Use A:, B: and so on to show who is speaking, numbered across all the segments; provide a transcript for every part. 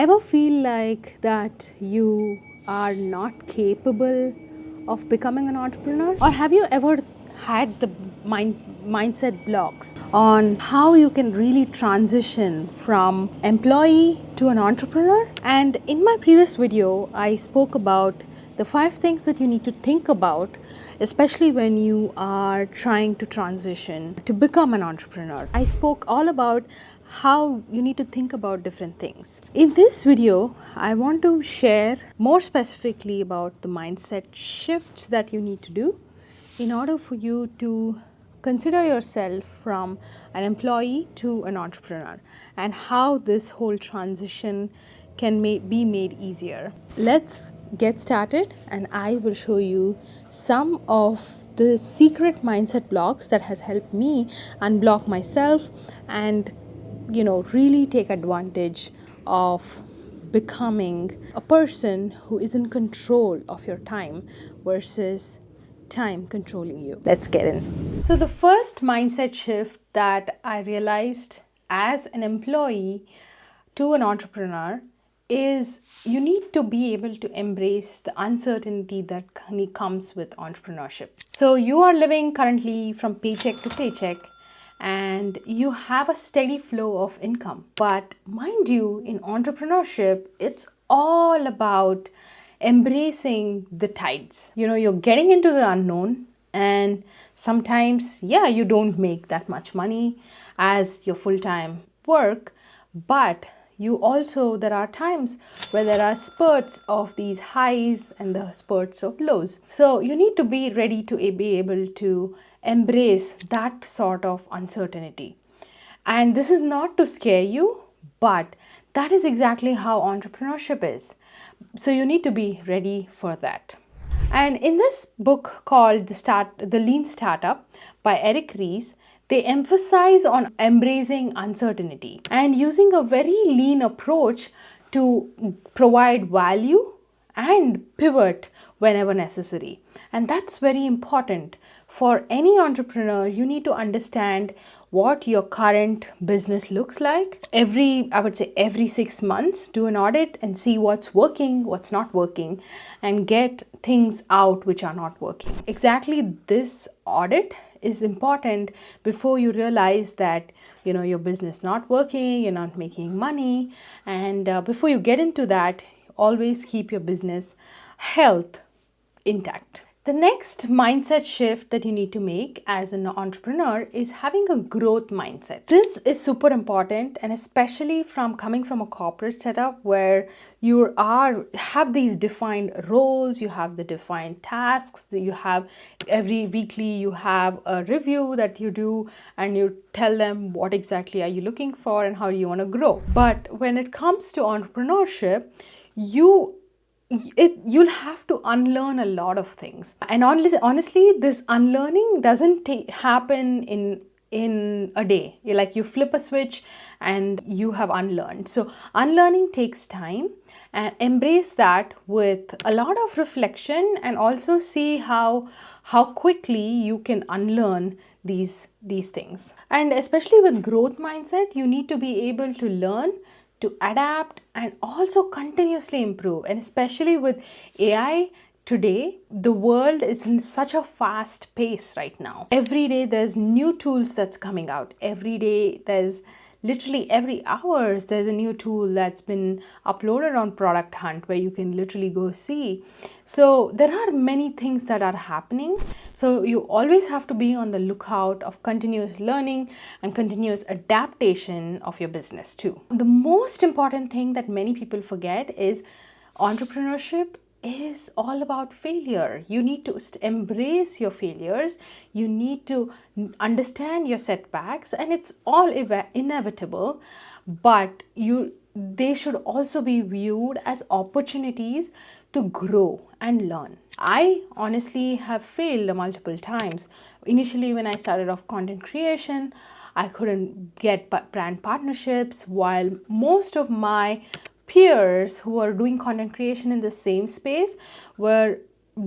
A: Ever feel like that you are not capable of becoming an entrepreneur? Or have you ever had the mindset blocks on how you can really transition from employee to an entrepreneur? And in my previous video, I spoke about the 5 things that you need to think about, especially when you are trying to transition to become an entrepreneur. I spoke all about how you need to think about different things. In this video, I want to share more specifically about the mindset shifts that you need to do in order for you to consider yourself from an employee to an entrepreneur, and how this whole transition can be made easier. Let's get started, and I will show you some of the secret mindset blocks that has helped me unblock myself and really take advantage of becoming a person who is in control of your time versus time controlling you. Let's get in. So the first mindset shift that I realized as an employee to an entrepreneur is you need to be able to embrace the uncertainty that comes with entrepreneurship. So you are living currently from paycheck to paycheck, and you have a steady flow of income. But mind you, in entrepreneurship, it's all about embracing the tides. You're getting into the unknown, and sometimes, you don't make that much money as your full-time work, but there are times where there are spurts of these highs and the spurts of lows. So you need to be ready to be able to embrace that sort of uncertainty. And this is not to scare you, but that is exactly how entrepreneurship is. So you need to be ready for that. And in this book called The Lean Startup by Eric Ries, they emphasize on embracing uncertainty and using a very lean approach to provide value and pivot whenever necessary. And that's very important. For any entrepreneur, you need to understand what your current business looks like. I would say every 6 months, do an audit and see what's working, what's not working, and get things out which are not working. Exactly this audit is important before you realize that your business not working, you're not making money, and before you get into that, always keep your business health intact. The next mindset shift that you need to make as an entrepreneur is having a growth mindset. This is super important, and especially coming from a corporate setup where you have these defined roles, you have the defined tasks, that you have every weekly you have a review that you do, and you tell them what exactly are you looking for and how do you want to grow. But when it comes to entrepreneurship, you'll have to unlearn a lot of things, and honestly this unlearning doesn't happen in a day. You flip a switch and you have unlearned. So unlearning takes time, and embrace that with a lot of reflection, and also see how quickly you can unlearn these things. And especially with growth mindset, you need to be able to learn, to adapt, and also continuously improve. And especially with AI today, the world is in such a fast pace right now. Every day there's new tools that's coming out. Every day there's literally every hours there's a new tool that's been uploaded on Product Hunt where you can literally go see. So there are many things that are happening. So you always have to be on the lookout of continuous learning and continuous adaptation of your business too. The most important thing that many people forget is entrepreneurship is all about failure. You need to embrace your failures. You need to understand your setbacks, and it's all inevitable, but they should also be viewed as opportunities to grow and learn. I honestly have failed multiple times. Initially, when I started off content creation, I couldn't get brand partnerships, while most of my peers who are doing content creation in the same space were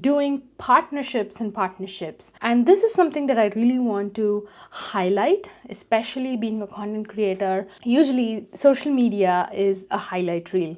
A: doing partnerships and partnerships. And this is something that I really want to highlight, especially being a content creator. Usually social media is a highlight reel,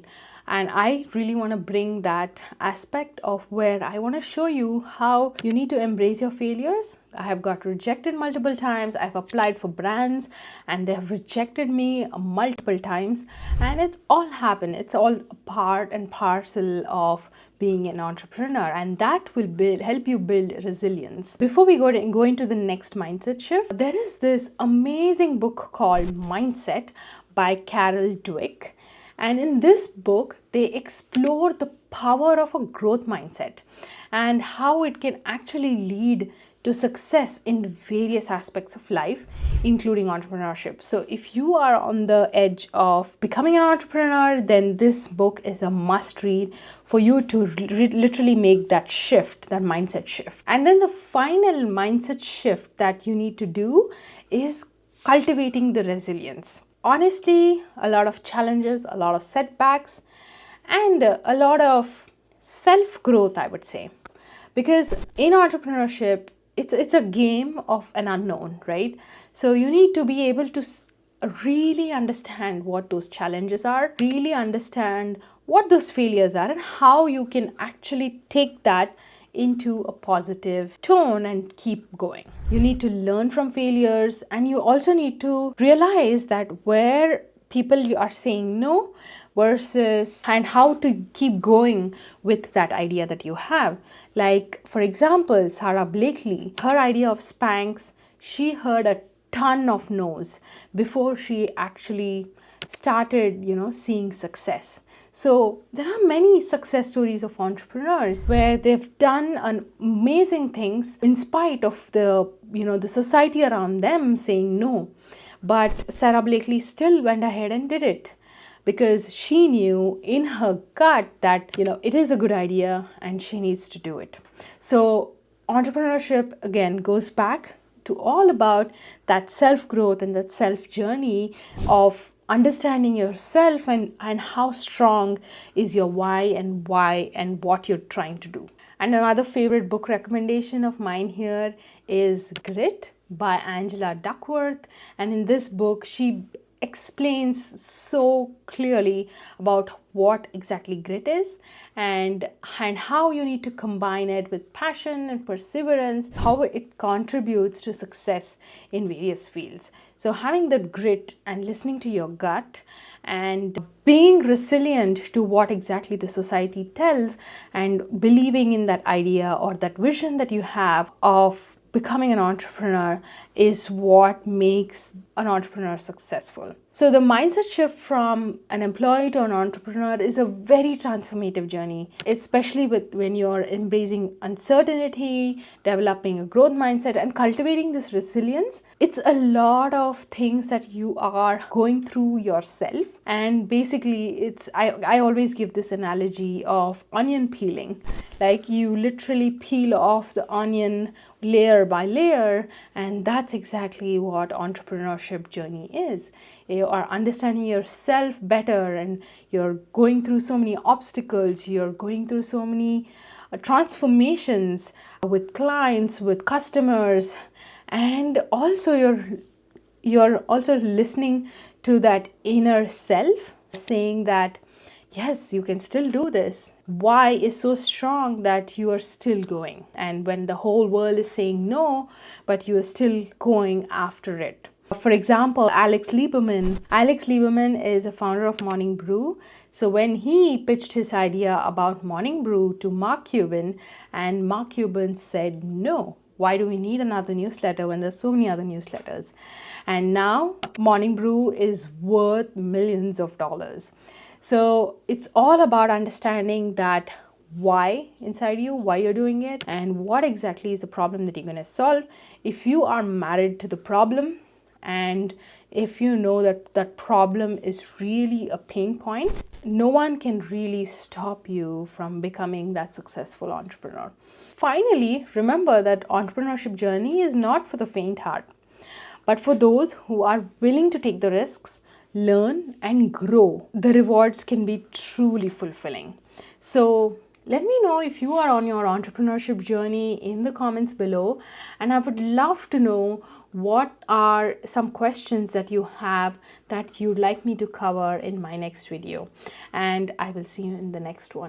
A: and I really want to bring that aspect of where I want to show you how you need to embrace your failures. I have got rejected multiple times. I've applied for brands and they have rejected me multiple times, and it's all happened. It's all part and parcel of being an entrepreneur, and that will help you build resilience. Before we go into the next mindset shift, there is this amazing book called Mindset by Carol Dweck. And in this book, they explore the power of a growth mindset and how it can actually lead to success in various aspects of life, including entrepreneurship. So if you are on the edge of becoming an entrepreneur, then this book is a must read for you to literally make that shift, that mindset shift. And then the final mindset shift that you need to do is cultivating the resilience. Honestly, a lot of challenges, a lot of setbacks, and a lot of self-growth, I would say. Because in entrepreneurship, it's a game of an unknown, right? So you need to be able to really understand what those challenges are, really understand what those failures are, and how you can actually take that into a positive tone and keep going. You need to learn from failures, and you also need to realize that where people you are saying no versus, and how to keep going with that idea that you have. Like, for example, Sarah Blakely, her idea of Spanx, she heard a ton of no's before she actually started, seeing success. So there are many success stories of entrepreneurs where they've done amazing things in spite of the society around them saying no. But Sarah Blakely still went ahead and did it because she knew in her gut that, it is a good idea and she needs to do it. So entrepreneurship again goes back to all about that self-growth and that self-journey of understanding yourself and how strong is your why and what you're trying to do. And another favorite book recommendation of mine here is Grit by Angela Duckworth. And in this book, she explains so clearly about what exactly grit is and how you need to combine it with passion and perseverance, how it contributes to success in various fields. So having that grit and listening to your gut and being resilient to what exactly the society tells and believing in that idea or that vision that you have of becoming an entrepreneur is what makes an entrepreneur successful. So the mindset shift from an employee to an entrepreneur is a very transformative journey, especially when you're embracing uncertainty, developing a growth mindset, and cultivating this resilience. It's a lot of things that you are going through yourself. And basically, I always give this analogy of onion peeling. Like, you literally peel off the onion layer by layer, and that's exactly what entrepreneurship journey is. You are understanding yourself better, and you're going through so many obstacles, you're going through so many transformations with clients, with customers, and also you're also listening to that inner self saying that yes, you can still do this. Why is so strong that you are still going? And when the whole world is saying no, but you are still going after it. For example, Alex Lieberman is a founder of Morning Brew. So when he pitched his idea about Morning Brew to Mark Cuban, and Mark Cuban said no. Why do we need another newsletter when there's so many other newsletters? And now Morning Brew is worth millions of dollars. So it's all about understanding that why inside you, why you're doing it, and what exactly is the problem that you're going to solve. If you are married to the problem, and if you know that that problem is really a pain point, no one can really stop you from becoming that successful entrepreneur. Finally, remember that entrepreneurship journey is not for the faint heart, but for those who are willing to take the risks, learn and grow. The rewards can be truly fulfilling. So Let me know if you are on your entrepreneurship journey in the comments below, and I would love to know what are some questions that you have that you'd like me to cover in my next video. And I will see you in the next one.